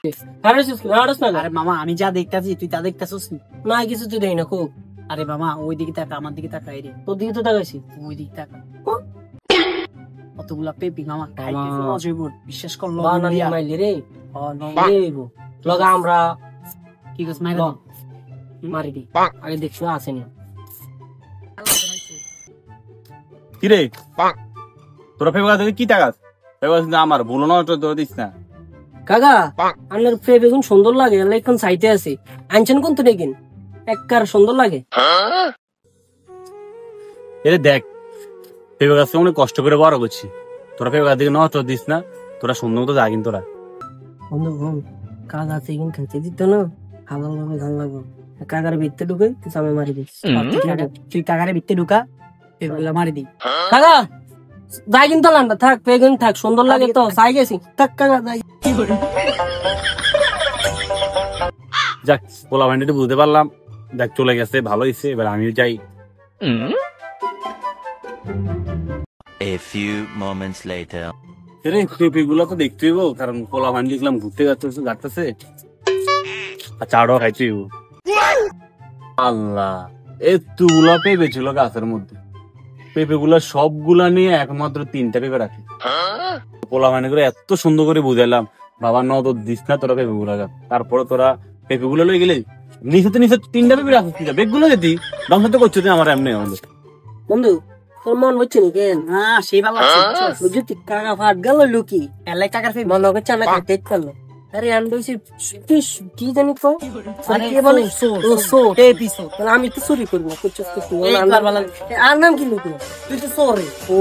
আরে মামা আমি যা দেখতেছি তুই তা দেখতেছিস না কিছু তুই দেই না খুব। আরে মামা ওই দিকে তাকা আমার দিকে তাকা রে তোর দিকে তো তাকাইছি। ওই দিকে তাকা কতগুলা পেপি মামা খাইতেছে মামা। অজয়পুর বিশ্বাস কর বানানি মাইলি রে লগা আমরা কি কস মাইরা ল। মারি দি আগে দেখছো আসেনি। কি রে তোরা ফেবা থেকে কি টাকাস আমার ভুলো না তোরা দিস না কাকা আপনার ফ্রে বেগুন সুন্দর লাগে এখন সাইটে আছে আনছেন কোন তো দেখিন একবার সুন্দর লাগে। এরে দেখ ফেবা গাছকে অনেক কষ্ট করে বড় করছি তোরা ফেবা গাছ থেকে নজর দিস না তোরা সুন্দর মতো যাগিন তোরা বন্ধু বোন কাজ আছে এখন খেতে দিত না হালাল ভাবে ধান লাগবে কাকার ভিতরে ঢুকে সামনে মারি দিস। তুই কাকারে ভিতরে ঢুকা পেপিগুলা মারি দি কাকা যাই কিন্তু লান্ডা থাক বেগুন থাক সুন্দর লাগে তো চাই গেছি থাক কাকা যাই। যাক পোলা ভান্ডিটা বুঝতে পারলাম দেখ চলে গেছে ভালো হয়েছে এবার আমিও যাই। A few moments later. রে পেঁপেগুলো তো দেখতে হইব কারণ পোলা ভান্ডি দেখলাম ঘুরতে যাচ্ছে গাড়তেছে আর চাটাও খাইতে হইব। আল্লাহ এতগুলা পেঁপে ছিল গাছের মধ্যে পেঁপেগুলা সবগুলা নিয়ে একমাত্র 3টা পেঁপে রাখি পোলা ভান্ডি করে এত সুন্দর করে বুঝাইলাম বাবা নজর দিস না তোরা পেঁপেগুলা গা তারপরে তোরা পেঁপেগুলো লই গেলে নিচে 3টা পেঁপে রাখছিস বেগগুলো যেতি ধ্বংস তো করছো আমার এমনি আমাদের বন্ধু তোর মন হচ্ছে নি কেন হ্যাঁ সেই ভালো বুঝলি তুই কাকা ফাট গেল লুকি এলাই কাকার পেপি মনে হচ্ছে না খাইতে পারলো। আরে আমি বলছি কি জানি কয় আরে কে বলে সো পেপি সো আমি তো চুরি করবো কুচস এইবার ভালো আর নাম কি লুকি তুই তো সরে ও